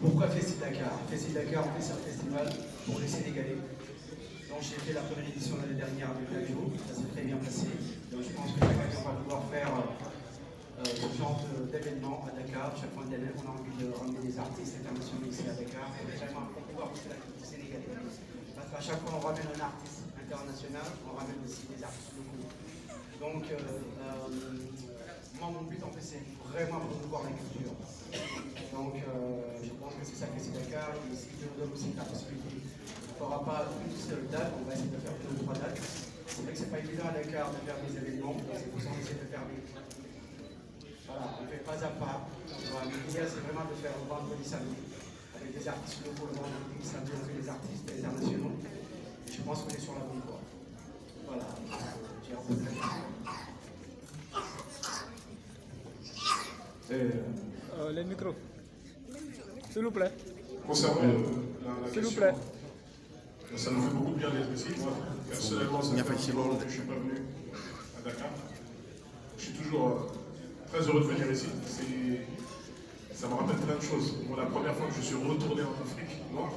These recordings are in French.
Pourquoi Festi Dakar? Festi Dakar, en fait, c'est un festival pour les Sénégalais. Donc j'ai fait la première édition l'année dernière avec Dajo, ça s'est très bien passé. Donc je pense que chaque année on va pouvoir faire ce genre d'événements à Dakar. Chaque fin d'année, on a envie de ramener des artistes internationaux ici à Dakar et vraiment pour pouvoir pousser la culture sénégalaise. Parce qu'à chaque fois on ramène un artiste international, on ramène aussi des artistes locaux. Donc moi mon but en fait c'est vraiment promouvoir la culture. Donc je pense que c'est ça que c'est Dakar et si je vous donne aussi la possibilité. On n'aura pas une seule date, on va essayer de faire 2 ou 3 dates. C'est vrai que c'est pas évident à Dakar de faire des événements, c'est pour ça qu'on essaie de faire des. Voilà, on fait pas à pas. Voilà, l'idée c'est vraiment de faire le vendredi samedi, avec des artistes locaux le vendredi samedi, avec des artistes internationaux. Et je pense qu'on est sur la bonne voie. Voilà, j'ai un peu de les micros. S'il vous plaît. Concernant la S'il vous question, plaît. ça nous fait beaucoup de bien d'être ici. Moi, personnellement, ça fait un petit moment que je ne suis pas venu à Dakar. Je suis toujours très heureux de venir ici. Ça me rappelle plein de choses. Moi, la première fois que je suis retourné en Afrique noire,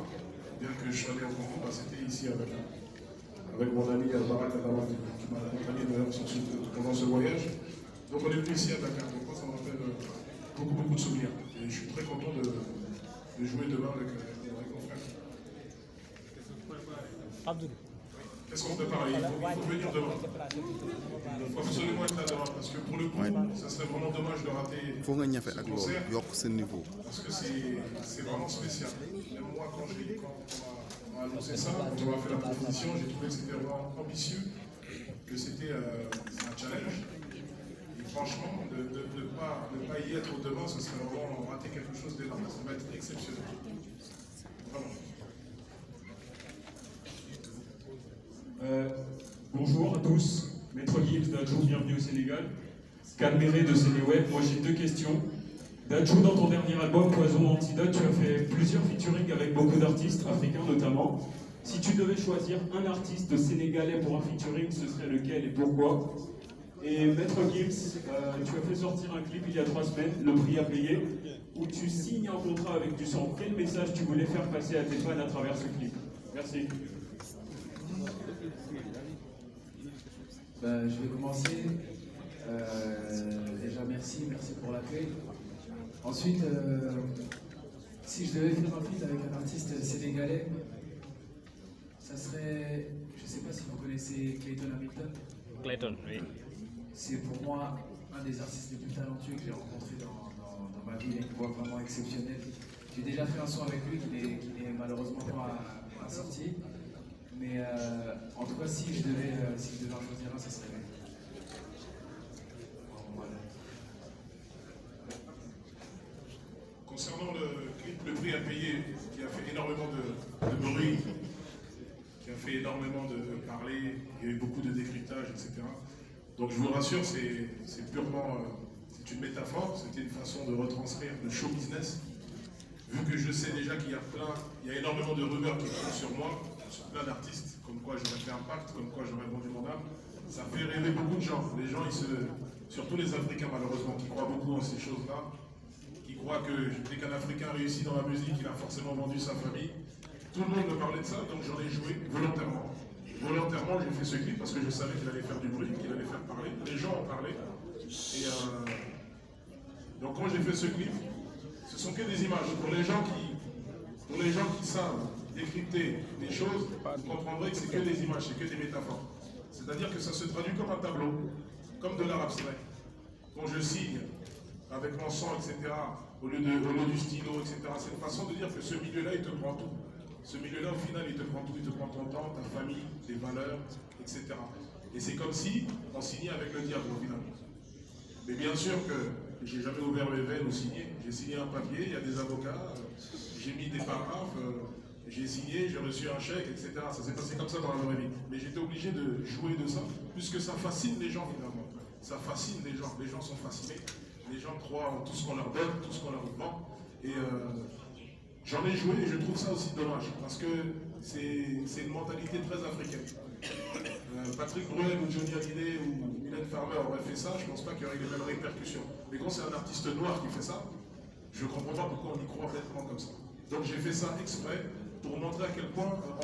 bien que je sois allé au Congo, c'était ici à Dakar. Avec mon ami Barak Adama qui m'a accompagné pendant ce voyage. Donc on est venu ici à Dakar. Donc moi, ça me rappelle beaucoup de souvenirs. Et je suis très content de jouer demain avec mon frère. Abdul. Qu'est-ce qu'on prépare? Il faut venir demain. Il faut absolument être là demain parce que pour le coup, ça serait vraiment dommage de rater ce concert parce que c'est vraiment spécial. Même moi, quand on m'a annoncé ça, quand on m'a fait la proposition, j'ai trouvé que c'était vraiment ambitieux, que c'était un challenge. Et franchement, de ne pas y être demain, ce serait vraiment rater quelque chose d'énorme. Ça va être exceptionnel. Vraiment. Bonjour à tous, Maître Gibbs Dadjo, bienvenue au Sénégal. Calméré de Sénéweb, moi j'ai 2 questions. Dadjo, dans ton dernier album, Poison Antidote, tu as fait plusieurs featuring avec beaucoup d'artistes, africains notamment. Si tu devais choisir un artiste sénégalais pour un featuring, ce serait lequel et pourquoi? Et Maître Gibbs, tu as fait sortir un clip il y a 3 semaines, Le Prix à payer, où tu signes un contrat avec du sang. Quel message tu voulais faire passer à tes fans à travers ce clip? Merci. Je vais commencer. Déjà merci pour l'accueil. Ensuite, si je devais faire un feat avec un artiste sénégalais, ça serait, je ne sais pas si vous connaissez Clayton Hamilton. Clayton, oui. C'est pour moi un des artistes les plus talentueux que j'ai rencontré dans ma vie. Il a une voix vraiment exceptionnelle. J'ai déjà fait un son avec lui qui n'est malheureusement pas sorti. Mais en tout cas, si je devais en choisir un, ça serait lui. Voilà. Concernant le clip Le Prix à payer, qui a fait énormément de bruit, qui a fait énormément de parler, il y a eu beaucoup de décryptage, etc. Donc je vous rassure, c'est purement c'est une métaphore, c'était une façon de retranscrire le show business. Vu que je sais déjà qu'il y a énormément de rumeurs qui tournent sur moi, sur plein d'artistes, comme quoi j'aurais fait un pacte, comme quoi j'aurais vendu mon âme, ça fait rêver beaucoup de gens. Les gens, surtout les Africains malheureusement, qui croient beaucoup en ces choses-là, qui croient que dès qu'un Africain réussit dans la musique, il a forcément vendu sa famille. Tout le monde me parlait de ça, donc j'en ai joué volontairement. Volontairement, j'ai fait ce clip parce que je savais qu'il allait faire du bruit, qu'il allait faire parler. Les gens en parlaient. Et donc quand j'ai fait ce clip, ce sont que des images. Pour les gens qui savent décrypter des choses, vous comprendrez que c'est que des images, c'est que des métaphores. C'est-à-dire que ça se traduit comme un tableau, comme de l'art abstrait. Quand je signe avec mon sang, etc., au lieu du stylo, etc., c'est une façon de dire que ce milieu-là, il te prend tout. Ce milieu-là, au final, il te prend tout, il te prend ton temps, ta famille, tes valeurs, etc. Et c'est comme si on signait avec le diable, au final. Mais bien sûr que j'ai jamais ouvert mes veines ou signé. J'ai signé un papier, il y a des avocats, j'ai mis des paragraphes, j'ai signé, j'ai reçu un chèque, etc. Ça s'est passé comme ça dans la vraie vie. Mais j'étais obligé de jouer de ça, puisque ça fascine les gens finalement. Ça fascine les gens sont fascinés. Les gens croient en tout ce qu'on leur donne, tout ce qu'on leur vend. Et j'en ai joué et je trouve ça aussi dommage, parce que c'est une mentalité très africaine. Patrick Bruel ou Johnny Hallyday ou Mylène Farmer auraient fait ça, je ne pense pas qu'il y aurait les mêmes répercussions. Mais quand c'est un artiste noir qui fait ça, je ne comprends pas pourquoi on y croit complètement comme ça. Donc j'ai fait ça exprès pour montrer à quel point